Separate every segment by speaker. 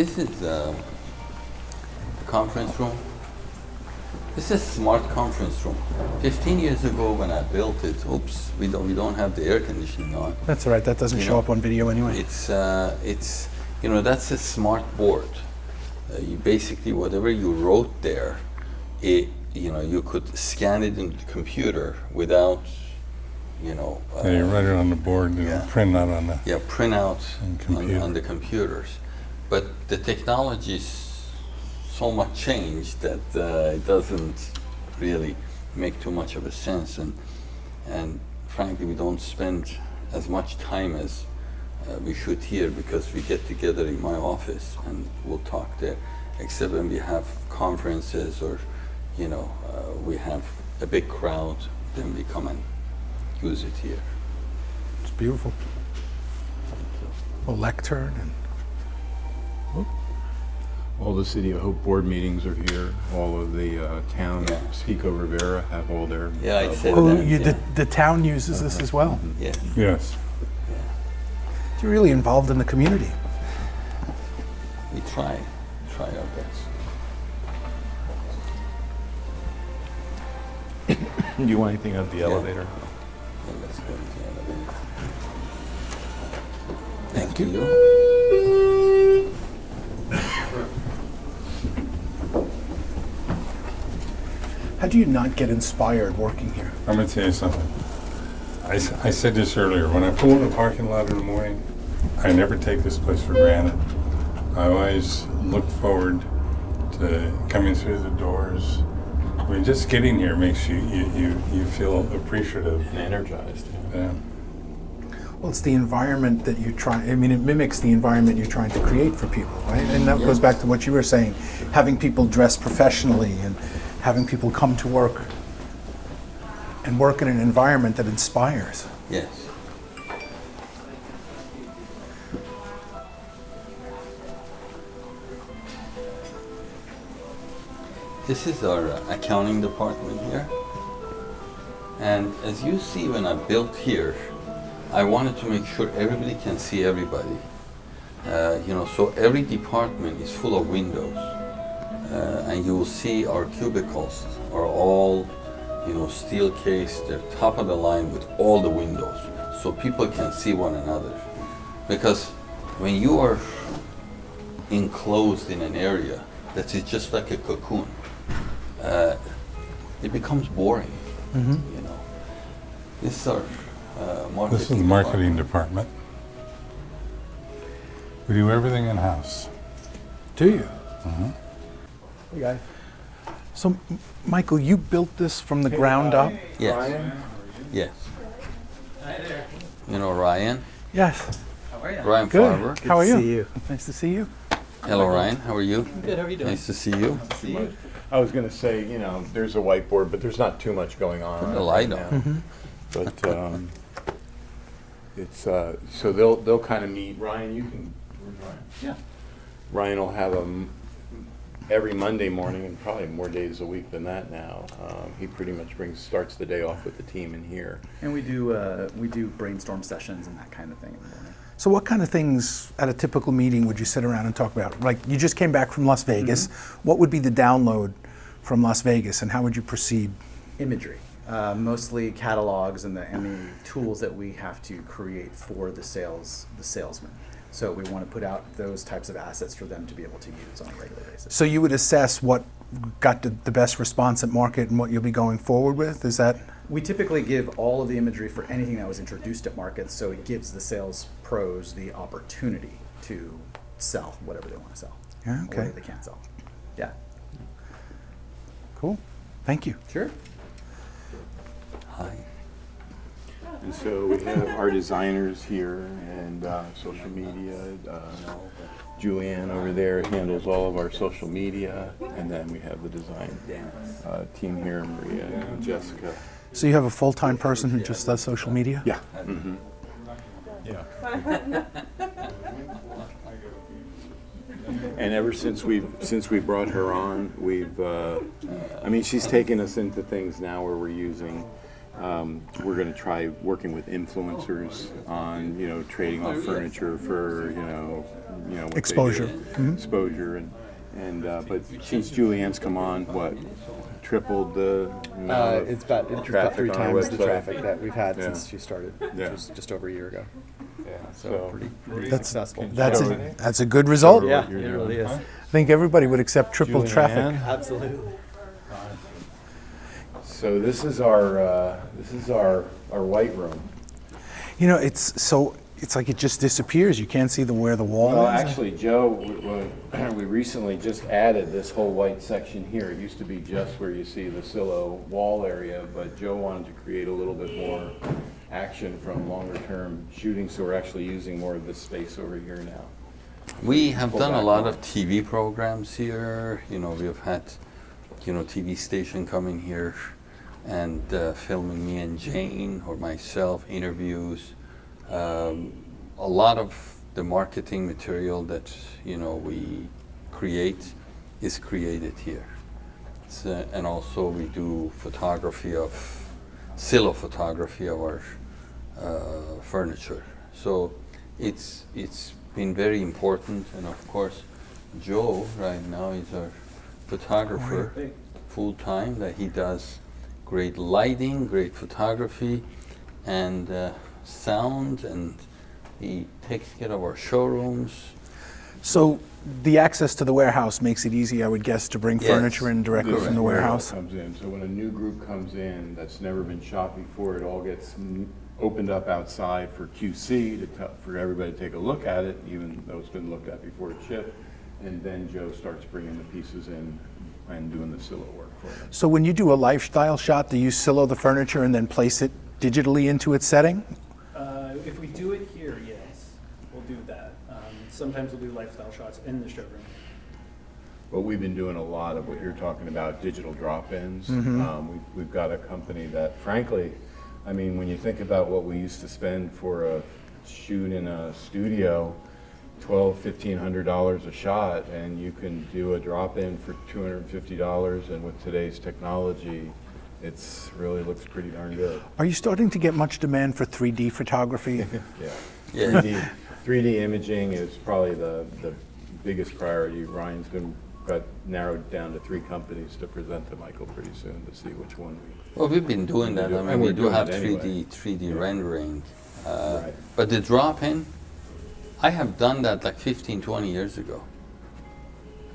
Speaker 1: This is the conference room. This is a smart conference room. 15 years ago when I built it, oops, we don't have the air conditioning on.
Speaker 2: That's all right. That doesn't show up on video anyway.
Speaker 1: It's that's a smart board. You basically, whatever you wrote there, you could scan it in the computer without,
Speaker 3: you write it on the board and print out on the
Speaker 1: print out on the computers. But the technology is so much changed that it doesn't really make too much of a sense, and frankly we don't spend as much time as we should here, because we get together in my office and we'll talk there, except when we have conferences or we have a big crowd, then we come and use it here.
Speaker 2: It's beautiful. A lectern and
Speaker 4: all the City of Hope board meetings are here. All of the town, Pico Rivera, have all their.
Speaker 1: I said that.
Speaker 2: The town uses this as well.
Speaker 1: Yes.
Speaker 3: Yes.
Speaker 2: You're really involved in the community.
Speaker 1: We try our best.
Speaker 4: Do you want anything at the elevator?
Speaker 1: Well, let's go to the elevator.
Speaker 2: Thank you. How do you not get inspired working here?
Speaker 3: I'm going to tell you something. I said this earlier. When I pull in the parking lot in the morning, I never take this place for granted. I always look forward to coming through the doors. I mean, just getting here makes you feel appreciative
Speaker 4: And energized.
Speaker 3: Yeah.
Speaker 2: Well, it's the environment that you're trying, it mimics the environment you're trying to create for people, right? And that goes back to what you were saying, having people dress professionally and having people come to work and work in an environment that inspires.
Speaker 1: Yes. This is our accounting department here. And as you see, when I built here, I wanted to make sure everybody can see everybody. So every department is full of windows. And you will see our cubicles are all, steel cased. They're top of the line with all the windows, so people can see one another. Because when you are enclosed in an area that is just like a cocoon, it becomes boring. This is our marketing.
Speaker 3: This is the marketing department. We do everything in-house.
Speaker 2: Do you?
Speaker 3: Mm-hmm.
Speaker 2: Hey, guys. So, Michael, you built this from the ground up?
Speaker 1: Yes.
Speaker 4: Ryan?
Speaker 1: Yes. You know Ryan?
Speaker 2: Yes.
Speaker 5: How are you?
Speaker 1: Ryan
Speaker 2: Good.
Speaker 1: Farber.
Speaker 2: How are you?
Speaker 5: See you.
Speaker 2: Nice to see you.
Speaker 1: Hello, Ryan. How are you?
Speaker 5: Good. How are you doing?
Speaker 1: Nice to see you.
Speaker 5: See you.
Speaker 4: I was going to say, there's a whiteboard, but there's not too much going on.
Speaker 1: Put the light on.
Speaker 4: But it's so they'll kind of meet. Ryan, you can. Where's Ryan?
Speaker 5: Yeah.
Speaker 4: Ryan will have them every Monday morning, and probably more days a week than that now. He pretty much starts the day off with the team in here.
Speaker 5: And we do brainstorm sessions and that kind of thing in the morning.
Speaker 2: So what kind of things at a typical meeting would you sit around and talk about? Like, you just came back from Las Vegas. What would be the download from Las Vegas, and how would you proceed?
Speaker 5: Imagery, mostly catalogs and the Amini tools that we have to create for the salesman. So we want to put out those types of assets for them to be able to use on a regular basis.
Speaker 2: So you would assess what got the best response at market and what you'll be going forward with? Is that?
Speaker 5: We typically give all of the imagery for anything that was introduced at market, so it gives the sales pros the opportunity to sell whatever they want to sell.
Speaker 2: Yeah,
Speaker 5: Or
Speaker 2: okay.
Speaker 5: whatever they can't sell. Yeah.
Speaker 2: Cool. Thank you.
Speaker 5: Sure.
Speaker 1: Hi.
Speaker 4: And so we have our designers here and social media. Julianne over there handles all of our social media, and then we have the design team here, Maria and Jessica.
Speaker 2: So you have a full-time person who just does social media?
Speaker 4: Yeah. Mm-hmm. Yeah. And ever since we brought her on, she's taken us into things now where we're using We're going to try working with influencers on, trading off furniture for, what they
Speaker 2: Exposure.
Speaker 4: do. Exposure, and but since Julianne's come on, what, tripled the amount
Speaker 5: It's about
Speaker 4: traffic
Speaker 5: 3
Speaker 4: on our
Speaker 5: times the
Speaker 4: website?
Speaker 5: traffic that we've had
Speaker 4: Yeah.
Speaker 5: since she started, which
Speaker 4: Yeah.
Speaker 5: was just over a year ago.
Speaker 4: Yeah,
Speaker 5: So pretty
Speaker 2: That's-
Speaker 5: successful.
Speaker 2: That's a good result.
Speaker 5: Yeah,
Speaker 4: you're
Speaker 5: it
Speaker 4: doing.
Speaker 5: really is.
Speaker 2: I think everybody would accept triple traffic.
Speaker 5: Absolutely.
Speaker 4: So this is our white room.
Speaker 2: It's like it just disappears. You can't see where the wall
Speaker 4: Well,
Speaker 2: is.
Speaker 4: actually, Joe, we recently just added this whole white section here. It used to be just where you see the silo wall area, but Joe wanted to create a little bit more action from longer term shooting, so we're actually using more of this space over here now.
Speaker 1: We have done a
Speaker 4: back
Speaker 1: lot
Speaker 4: more.
Speaker 1: of TV programs here. We have had, TV station coming here and filming me and Jane or myself, interviews. A lot of the marketing material that, we create is created here. And also we do silo photography of our furniture. So it's been very important, and of course Joe right now is our photographer full time, that he does great lighting, great photography, and sound, and he takes care of our showrooms.
Speaker 2: So the access to the warehouse makes it easy, I would guess, to bring
Speaker 1: Yes.
Speaker 2: furniture in directly from the warehouse.
Speaker 4: Comes in. So when a new group comes in that's never been shot before, it all gets opened up outside for QC for everybody to take a look at it, even though it's been looked at before it's shipped. And then Joe starts bringing the pieces in and doing the silo work for them.
Speaker 2: So when you do a lifestyle shot, do you silo the furniture and then place it digitally into its setting?
Speaker 6: If we do it here, yes, we'll do that. Sometimes we'll do lifestyle shots in the showroom.
Speaker 4: But we've been doing a lot of what you're talking about, digital drop-ins. We've got a company that, frankly, I mean, when you think about what we used to spend for a shoot in a studio, $1,500 a shot, and you can do a drop-in for $250, and with today's technology, it's really looks pretty darn good.
Speaker 2: Are you starting to get much demand for 3D photography?
Speaker 4: Yeah.
Speaker 1: Yeah.
Speaker 4: 3D imaging is probably the biggest priority. Ryan's got narrowed down to 3 companies to present to Michael pretty soon to see which one
Speaker 1: Well, we've been doing that. I
Speaker 4: And
Speaker 1: mean,
Speaker 4: we're
Speaker 1: we do
Speaker 4: doing
Speaker 1: have
Speaker 4: it anyway.
Speaker 1: 3D rendering.
Speaker 4: Right.
Speaker 1: But the drop-in, I have done that like 15, 20 years ago.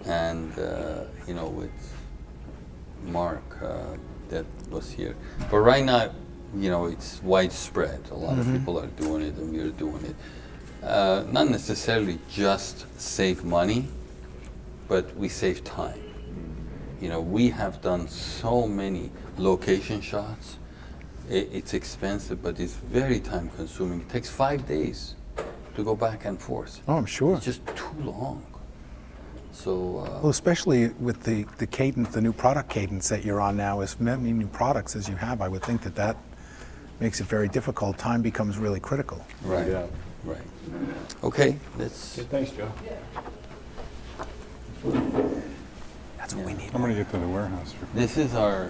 Speaker 1: And, with Mark that was here. But right now, it's widespread. A lot of people are doing it, and we're doing it. Not necessarily just save money, but we save time. We have done so many location shots. It's expensive, but it's very time consuming. It takes 5 days to go back and forth.
Speaker 2: Oh, I'm sure.
Speaker 1: It's just too long. So,
Speaker 2: Well, especially with the cadence, the new product cadence that you're on now, as many new products as you have, I would think that makes it very difficult. Time becomes really critical.
Speaker 1: right,
Speaker 4: Yeah.
Speaker 1: right. Okay, let's.
Speaker 4: Thanks, Joe.
Speaker 2: That's what we need.
Speaker 3: I'm gonna get to the warehouse.
Speaker 1: This is our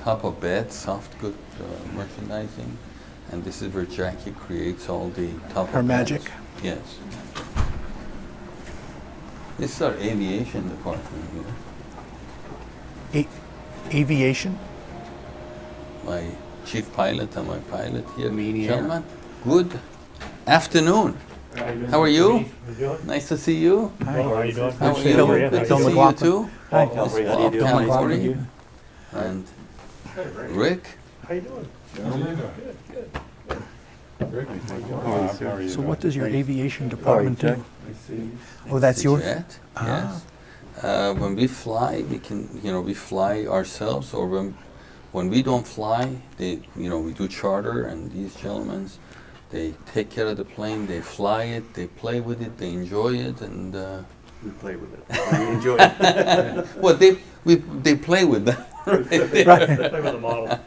Speaker 1: top of bed, soft good merchandising, and this is where Jackie creates all the top
Speaker 2: Her
Speaker 1: of beds.
Speaker 2: magic?
Speaker 1: Yes. This is our aviation department here.
Speaker 2: Aviation?
Speaker 1: My chief pilot and my pilot here.
Speaker 4: Amini.
Speaker 1: Gentlemen, good afternoon. How are you? Nice to see you.
Speaker 2: Hi.
Speaker 7: How are you doing?
Speaker 1: How are
Speaker 2: Good
Speaker 1: you?
Speaker 2: Bill-
Speaker 1: Good to
Speaker 2: Bill
Speaker 1: see you
Speaker 2: McLaughlin.
Speaker 1: too.
Speaker 2: Hi.
Speaker 7: How are you
Speaker 1: Bob
Speaker 7: doing?
Speaker 1: California. And Rick.
Speaker 7: How you doing?
Speaker 3: How are you
Speaker 2: So
Speaker 3: doing?
Speaker 2: what does your aviation department do? Oh, that's
Speaker 1: The
Speaker 2: yours?
Speaker 1: jet, yes. When we fly, we can, we fly ourselves, or when we don't fly, we do charter, and these gentlemen, they take care of the plane, they fly it, they play with it, they enjoy it, and
Speaker 7: We play with it. We enjoy it.
Speaker 1: well, they play with that.
Speaker 7: Play with the model.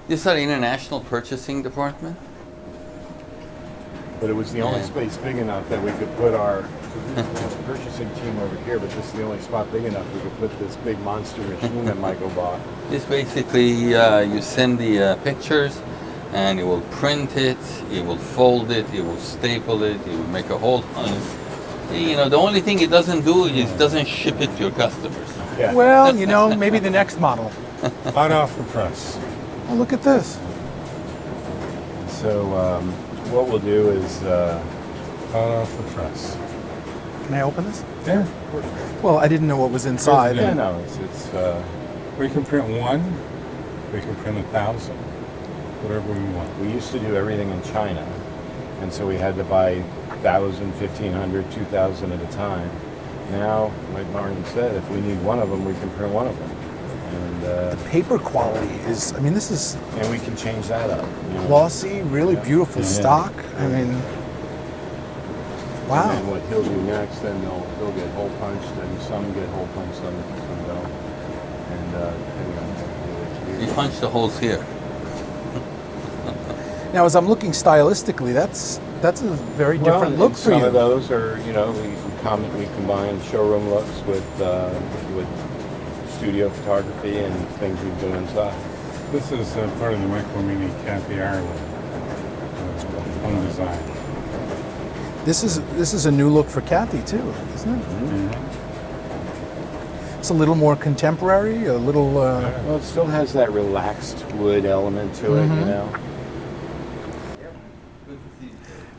Speaker 1: This is our international purchasing department.
Speaker 4: But it was the only
Speaker 1: Yeah.
Speaker 4: space big enough that we could put our We have a purchasing team over here, but this is the only spot big enough we could put this big monster machine that Michael bought.
Speaker 1: This basically, you send the pictures, and it will print it, it will fold it, it will staple it, it will make a hole on it. You know, the only thing it doesn't do is it doesn't ship it to your customers.
Speaker 4: Yeah.
Speaker 2: Well, you know, maybe the next model.
Speaker 3: Hot off the press.
Speaker 2: Oh, look at this.
Speaker 4: So what we'll do is,
Speaker 3: Hot off the press.
Speaker 2: Can I open this?
Speaker 3: Yeah.
Speaker 2: Well, I didn't know what was inside.
Speaker 4: yeah,
Speaker 2: and-
Speaker 4: no, it's
Speaker 3: We can print one. We can print 1,000. Whatever we want.
Speaker 4: we used to do everything in China, and so we had to buy 1,000, 1,500, 2,000 at a time. Now, like Martin said, if we need one of them, we can print one of them,
Speaker 2: Paper quality is, I mean, this is
Speaker 4: and we can change that up. You know?
Speaker 2: glossy, really beautiful
Speaker 4: Yeah.
Speaker 2: stock. I mean,
Speaker 4: And
Speaker 2: wow.
Speaker 4: then what he'll do next, then they'll get hole punched, and some get hole punched, some don't. And depending on what
Speaker 1: You punch the holes here.
Speaker 2: Now, as I'm looking stylistically, that's a very different look for
Speaker 4: some
Speaker 2: you.
Speaker 4: of those are, you know, we combine showroom looks with studio photography and things we do inside.
Speaker 3: This is part of the Michael Amini Kathy Ireland home design.
Speaker 2: This is a new look for Kathy too, isn't it? It's a little more contemporary, a little.
Speaker 4: Well, it still has that relaxed wood element to it, you know.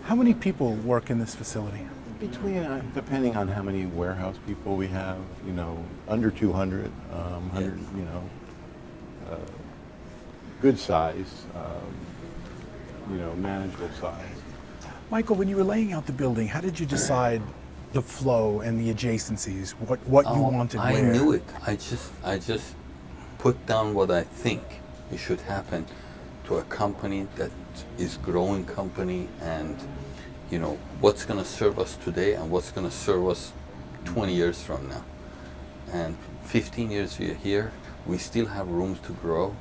Speaker 2: How many people work in this facility?
Speaker 4: Between, depending on how many warehouse people we have, you know, under 200, 100, you know, good size, you know, manageable size.
Speaker 2: Michael, when you were laying out the building, how did you decide the flow and the adjacencies? What you wanted
Speaker 1: I
Speaker 2: where?
Speaker 1: knew it. I just put down what I think it should happen to a company that is growing company, and you know what's going to serve us today and what's going to serve us 20 years from now. And 15 years we are here, we still have rooms to grow,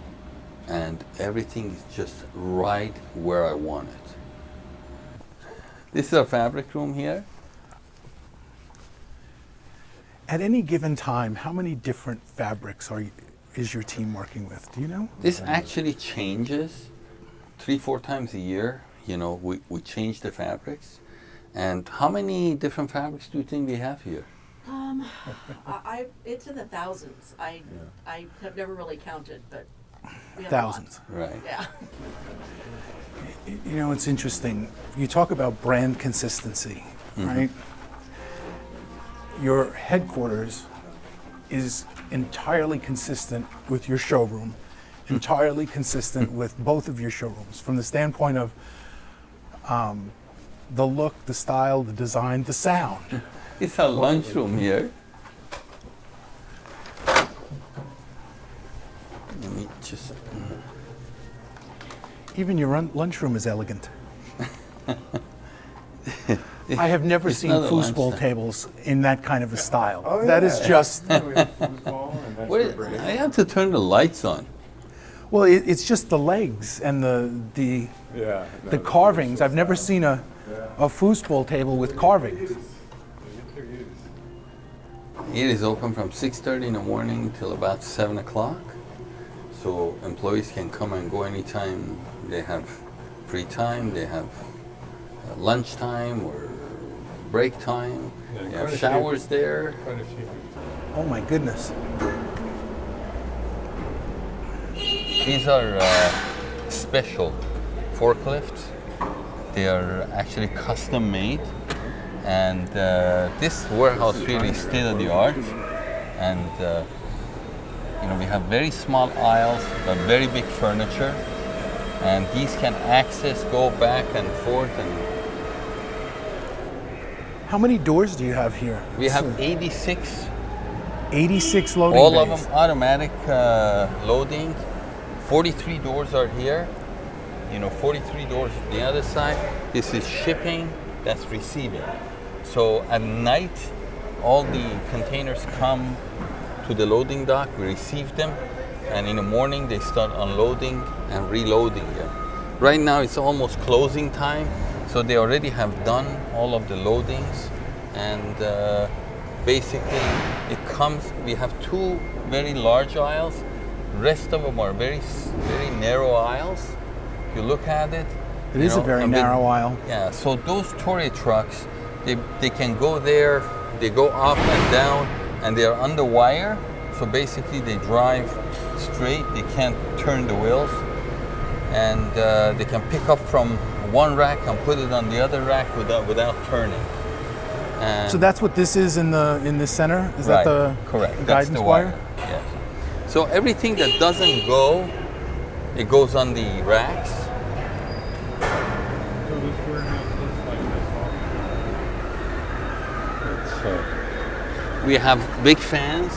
Speaker 1: and everything is just right where I want it. This is our fabric room here.
Speaker 2: At any given time, how many different fabrics is your team working with? Do you know?
Speaker 1: This actually changes 3-4 times a year. You know, we change the fabrics. And how many different fabrics do you think we have here?
Speaker 8: It's in the thousands. I have never really counted, but we have
Speaker 2: Thousands.
Speaker 1: Right.
Speaker 8: A lot. Yeah.
Speaker 2: You know, it's interesting. You talk about brand consistency, right? Your headquarters is entirely consistent with your showroom, entirely consistent with both of your showrooms from the standpoint of the look, the style, the design, the sound.
Speaker 1: It's our lunchroom here. Let me just.
Speaker 2: Even your lunchroom is elegant. I have never
Speaker 1: It's
Speaker 2: seen
Speaker 1: not a
Speaker 2: foosball
Speaker 1: lunchtime.
Speaker 2: tables in that kind of a style. That is just,
Speaker 1: Wait, I have to turn the lights on.
Speaker 2: well, it's just the legs and the
Speaker 4: Yeah.
Speaker 2: the carvings. I've never seen a foosball table with carvings.
Speaker 1: It is open from 6:30 in the morning till about 7 o'clock. So employees can come and go anytime they have free time, they have lunchtime or break time.
Speaker 3: Yeah,
Speaker 1: They
Speaker 3: quite a
Speaker 1: have
Speaker 3: few.
Speaker 1: showers there.
Speaker 3: Quite a few.
Speaker 2: Oh my goodness.
Speaker 1: These are special forklifts. They are actually custom made. And this warehouse really is state of the art. And you know, we have very small aisles, but very big furniture. And these can access, go back and forth. And
Speaker 2: How many doors do you have here?
Speaker 1: we have 86,
Speaker 2: 86 loading
Speaker 1: all of
Speaker 2: bays.
Speaker 1: them automatic loading. 43 doors are here. You know, 43 doors the other side. This is shipping, that's receiving. So at night, all the containers come to the loading dock, we receive them, and in the morning they start unloading and reloading them. Right now it's almost closing time, so they already have done all of the loadings, and basically it comes. We have two very large aisles. Rest of them are very narrow aisles. If you look at it,
Speaker 2: It is a very narrow aisle.
Speaker 1: Yeah. So those tour trucks, they can go there. They go up and down, and they are on the wire. So basically, they drive straight. They can't turn the wheels, and they can pick up from one rack and put it on the other rack without turning. And
Speaker 2: So that's what this is in the center? Is
Speaker 1: right,
Speaker 2: that the
Speaker 1: correct?
Speaker 2: the
Speaker 1: That's
Speaker 2: guidance
Speaker 1: the
Speaker 2: wire?
Speaker 1: Yes. So everything that doesn't go, it goes on the racks.
Speaker 3: So this warehouse looks like this. It's,
Speaker 1: We have big fans,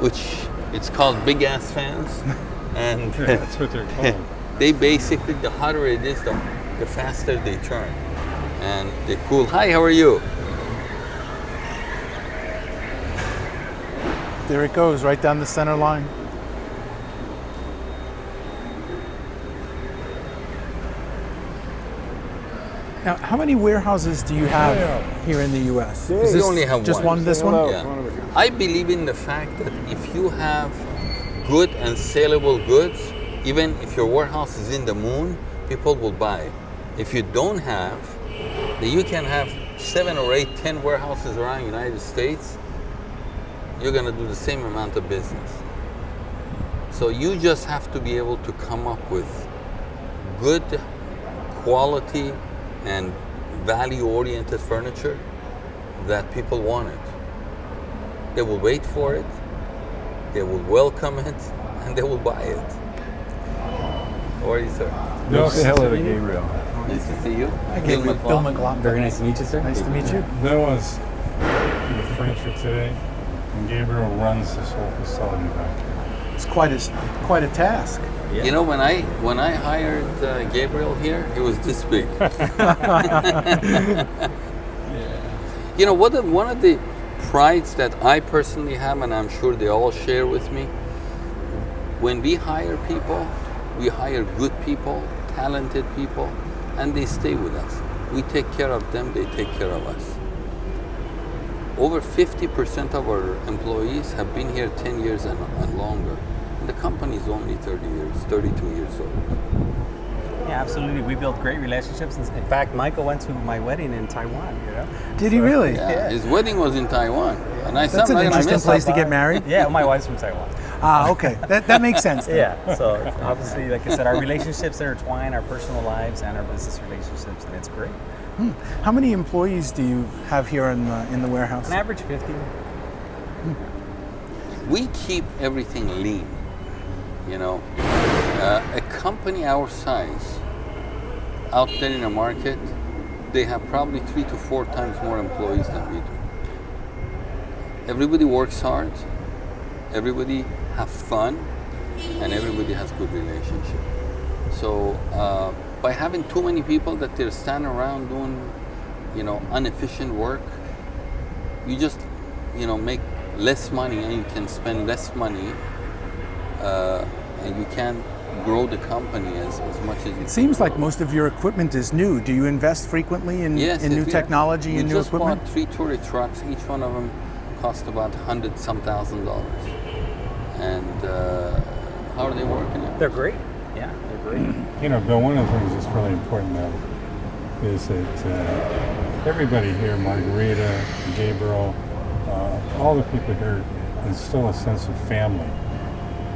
Speaker 1: which it's called big ass fans, and
Speaker 3: that's what they're called.
Speaker 1: they basically, the hotter it is, the faster they turn, and they cool. Hi, how are you?
Speaker 2: There it goes, right down the center line. Now, how many warehouses do you have here in the U.S.? Is
Speaker 1: We
Speaker 2: this
Speaker 1: only have
Speaker 2: just
Speaker 1: one.
Speaker 2: one? This one?
Speaker 1: Yeah. I believe in the fact that if you have good and saleable goods, even if your warehouse is in the moon, people will buy. If you don't have, then you can have 7 or 8, 10 warehouses around the United States, you're gonna do the same amount of business. So you just have to be able to come up with good quality and value-oriented furniture that people want it. They will wait for it, they will welcome it, and they will buy it. How are you, sir?
Speaker 3: No,
Speaker 7: Say hello to Gabriel.
Speaker 1: Nice to see you.
Speaker 2: Bill McLaughlin.
Speaker 7: Very nice to meet you, sir.
Speaker 2: Nice to meet you.
Speaker 3: That was the furniture today, and Gabriel runs this whole facility back here.
Speaker 2: It's quite a task.
Speaker 1: You know, when I hired Gabriel here, he was this big. You know, one of the prides that I personally have, and I'm sure they all share with me, when we hire people, we hire good people, talented people, and they stay with us. We take care of them, they take care of us. Over 50% of our employees have been here 10 years and longer. And the company is only 32 years old.
Speaker 9: Yeah, absolutely. We built great relationships. In fact, Michael went to my wedding in Taiwan.
Speaker 2: Did he really?
Speaker 1: Yeah, his wedding was in Taiwan. And I said,
Speaker 2: That's
Speaker 1: I'm
Speaker 2: an
Speaker 1: not gonna
Speaker 2: interesting
Speaker 1: miss
Speaker 2: place
Speaker 1: that.
Speaker 2: to get married.
Speaker 9: Yeah, my wife's from Taiwan.
Speaker 2: Ah, okay. That makes sense. Then.
Speaker 9: Yeah, so obviously, like I said, our relationships intertwine our personal lives and our business relationships, and it's great.
Speaker 2: How many employees do you have here in the warehouse?
Speaker 9: On average, 50.
Speaker 1: We keep everything lean. You know, a company our size out there in the market, they have probably 3 to 4 times more employees than we do. Everybody works hard, everybody have fun, and everybody has good relationship. So by having too many people that they're standing around doing, inefficient work, you just, make less money, and you can spend less money, and you can't grow the company as much as you
Speaker 2: It seems like most of your equipment is new. Do you invest frequently in new technology and new equipment?
Speaker 1: We just bought 3 tour trucks. Each one of them cost about $100,000. And how are they working?
Speaker 9: They're great. Yeah, they're great.
Speaker 3: Bill, one of the things that's really important now is that everybody here, Margarita, Gabriel, all the people here instill a sense of family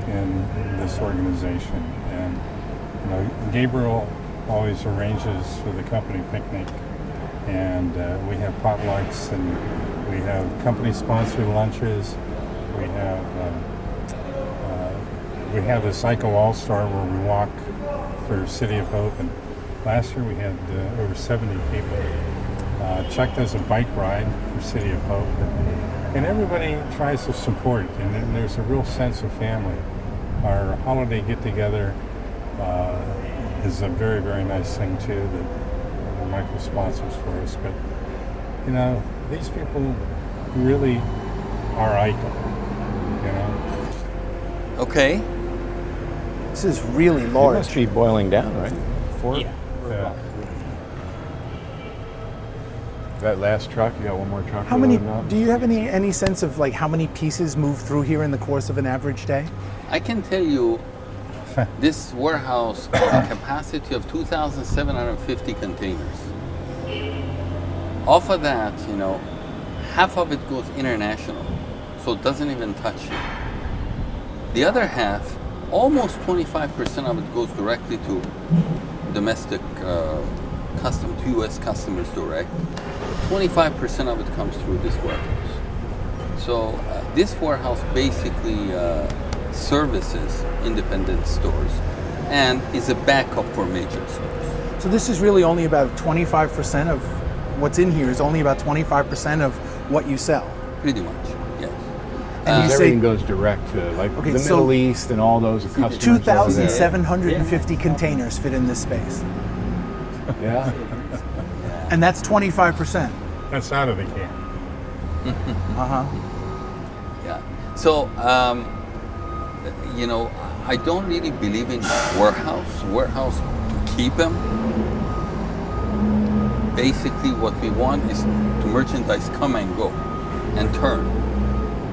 Speaker 3: in this organization. And Gabriel always arranges for the company picnic, and we have potlucks, and we have company-sponsored lunches. We have this AICO All-Star where we walk for City of Hope, and last year we had over 70 people. Chuck does a bike ride for City of Hope, and everybody tries to support, and there's a real sense of family. Our holiday get-together is a very, very nice thing too that Michael sponsors for us. But these people really are AICO.
Speaker 1: Okay.
Speaker 2: This is really
Speaker 7: It
Speaker 2: large.
Speaker 7: must be boiling down, right?
Speaker 3: Yeah.
Speaker 10: That last truck, you got one more truck.
Speaker 2: How
Speaker 10: you're
Speaker 2: many?
Speaker 10: loading up?
Speaker 2: Do you have any sense of like how many pieces move through here in the course of an average day?
Speaker 1: I can tell you, this warehouse has a capacity of 2,750 containers. Off of that, half of it goes international, so it doesn't even touch you. The other half, almost 25% of it goes directly to domestic to U.S. customers direct. 25% of it comes through this warehouse. So this warehouse basically services independent stores and is a backup for major stores.
Speaker 2: So this is really only about 25% of what's in here is only about 25% of what you sell.
Speaker 1: Pretty much, yes.
Speaker 2: And you say
Speaker 10: Everything goes direct to like
Speaker 2: Okay,
Speaker 10: the
Speaker 2: so
Speaker 10: Middle East and all those customers.
Speaker 2: 2,750 containers fit in this space,
Speaker 10: Yeah.
Speaker 2: and that's 25%.
Speaker 3: That's out of the can.
Speaker 1: Yeah. So, I don't really believe in warehouse to keep them. Basically, what we want is to merchandise come and go and turn.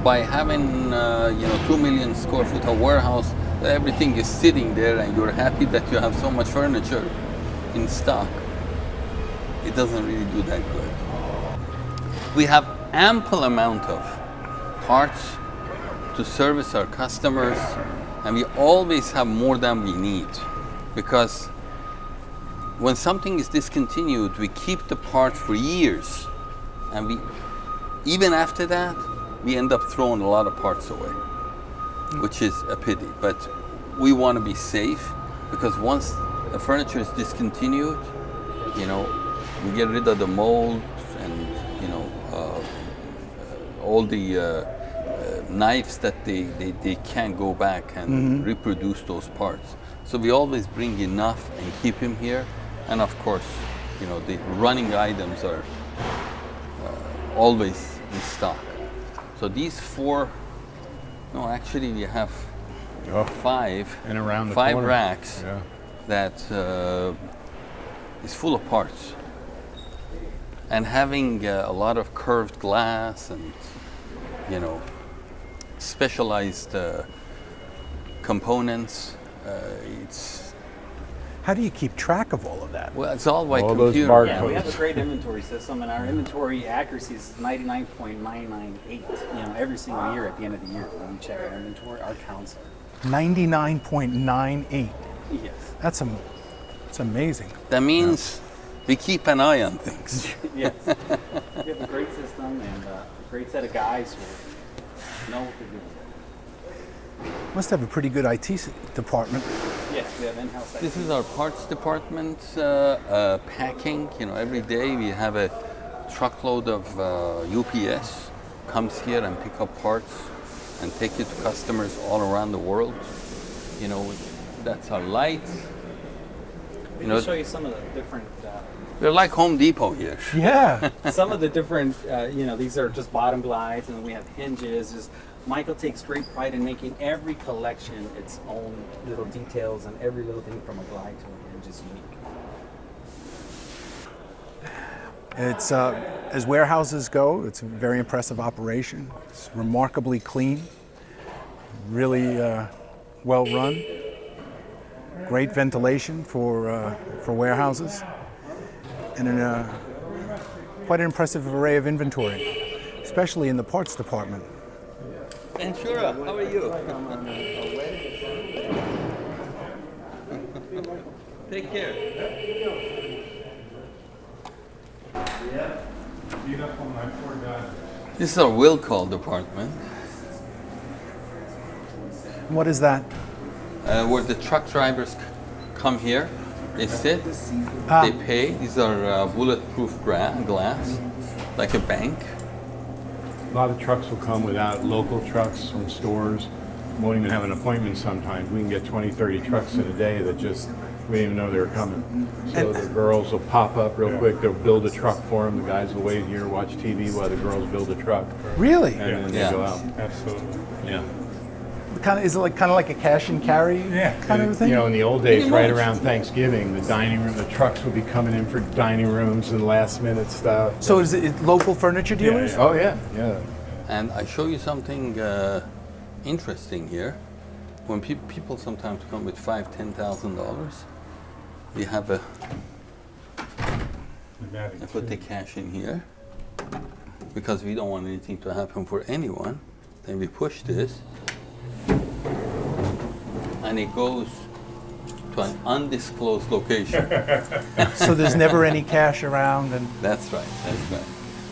Speaker 1: By having, 2 million square foot of warehouse, everything is sitting there and you're happy that you have so much furniture in stock. It doesn't really do that good. We have ample amount of parts to service our customers, and we always have more than we need, because when something is discontinued, we keep the parts for years, and even after that, we end up throwing a lot of parts away, which is a pity. But we want to be safe, because once the furniture is discontinued, we get rid of the mold and all the knives that they can't go back and reproduce those parts. So we always bring enough and keep them here. And of course, the running items are always in stock. So these actually we have five
Speaker 10: And around the
Speaker 1: five
Speaker 10: corner.
Speaker 1: racks
Speaker 10: Yeah.
Speaker 1: that is full of parts. And having a lot of curved glass and specialized components,
Speaker 2: How do you keep track of all of that?
Speaker 1: it's all by
Speaker 10: All those
Speaker 1: computer.
Speaker 10: barcodes.
Speaker 9: Yeah, we have a great inventory system, and our inventory accuracy is 99.998. Every single year at the end of the year, when we check our inventory, our counts are
Speaker 2: 99.98.
Speaker 9: yes.
Speaker 2: That's amazing.
Speaker 1: That means we keep an eye on things.
Speaker 9: Yes. We have a great system and a great set of guys who know what they're doing.
Speaker 2: Must have a pretty good IT department.
Speaker 9: Yes, we have in-house.
Speaker 1: This is our parts department packing. Every day we have a truckload of UPS comes here and pick up parts and take it to customers all around the world. That's our lights.
Speaker 9: We can show you some of the different.
Speaker 1: We're like Home Depot here.
Speaker 2: Yeah.
Speaker 9: Some of the different, these are just bottom glides, and then we have hinges. Michael takes great pride in making every collection its own little details, and every little thing from a glide to a hinge is unique.
Speaker 2: It's as warehouses go, it's a very impressive operation. It's remarkably clean, really well run. Great ventilation for warehouses, and quite an impressive array of inventory, especially in the parts department.
Speaker 1: Ventura, how are you? Take care. This is our will call department,
Speaker 2: What is that?
Speaker 1: where the truck drivers come here. They sit, they pay. These are bulletproof glass, like a bank.
Speaker 10: A lot of trucks will come without local trucks from stores. Won't even have an appointment sometimes. We can get 20, 30 trucks in a day that just, we didn't even know they were coming. So the girls will pop up real quick. They'll build a truck for them. The guys will wait here, watch TV while the girls build a truck.
Speaker 2: Really?
Speaker 10: And then
Speaker 1: Yeah.
Speaker 10: they go out.
Speaker 3: Absolutely.
Speaker 10: Yeah.
Speaker 2: is it like kind of like a cash and carry kind of a thing?
Speaker 10: You know, in the old days,
Speaker 1: Pretty
Speaker 10: right
Speaker 1: much.
Speaker 10: around Thanksgiving, the dining room, the trucks would be coming in for dining rooms and last minute stuff.
Speaker 2: So is it local furniture dealers?
Speaker 10: Oh yeah, yeah.
Speaker 1: And I show you something interesting here. When people sometimes come with $5,000-$10,000, we have I put the cash in here because we don't want anything to happen for anyone. Then we push this, and it goes to an undisclosed location.
Speaker 2: So there's never any cash around, and
Speaker 1: That's right. That's right.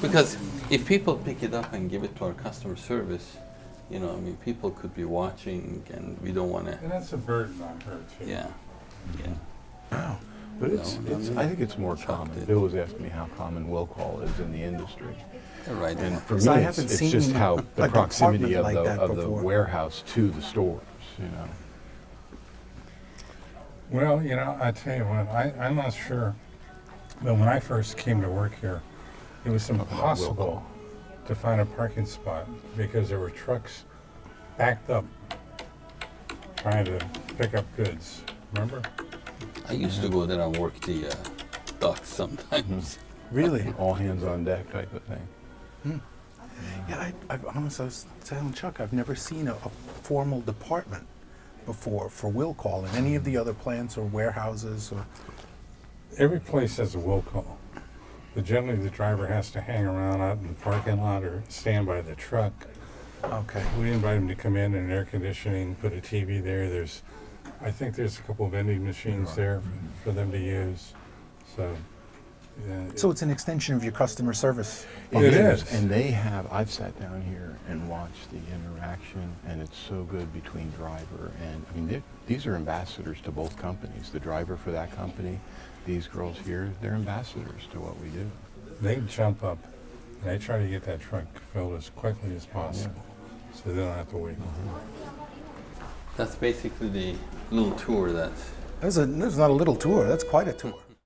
Speaker 1: Because if people pick it up and give it to our customer service, I mean, people could be watching, and we don't want to.
Speaker 3: And that's a burden on her too.
Speaker 1: Yeah. Yeah.
Speaker 2: wow.
Speaker 4: But it's,
Speaker 1: No,
Speaker 4: it's, I think it's more common. Bill was asking me how common will call is in the industry.
Speaker 1: Right.
Speaker 4: And for
Speaker 2: So I
Speaker 4: me,
Speaker 2: haven't
Speaker 4: it's just
Speaker 2: seen
Speaker 4: how the
Speaker 2: an
Speaker 4: proximity
Speaker 2: apartment like that
Speaker 4: of the
Speaker 2: before.
Speaker 4: warehouse to the stores,
Speaker 3: Well, I tell you what, I'm not sure, but when I first came to work here, it was impossible to find a parking spot because there were trucks backed up trying to pick up goods. Remember?
Speaker 1: I used to go there and work the docks sometimes.
Speaker 2: Really?
Speaker 4: All hands on deck type of thing.
Speaker 2: Yeah, I was telling Chuck, I've never seen a formal department before for will call in any of the other plants or warehouses. Or
Speaker 3: Every place has a will call. But generally, the driver has to hang around out in the parking lot or stand by the truck.
Speaker 2: okay,
Speaker 3: We invite them to come in and air conditioning, put a TV there. I think there's a couple vending machines there for them to use. So, yeah,
Speaker 2: so it's an extension of your customer service.
Speaker 3: It is.
Speaker 4: And they have, I've sat down here and watched the interaction, and it's so good between driver and, I mean, these are ambassadors to both companies. The driver for that company, these girls here, they're ambassadors to what we do.
Speaker 3: they jump up and they try to get that truck filled as quickly as possible, so they don't have to wait.
Speaker 1: That's basically the little tour that's
Speaker 2: That's not a little tour. That's quite a tour.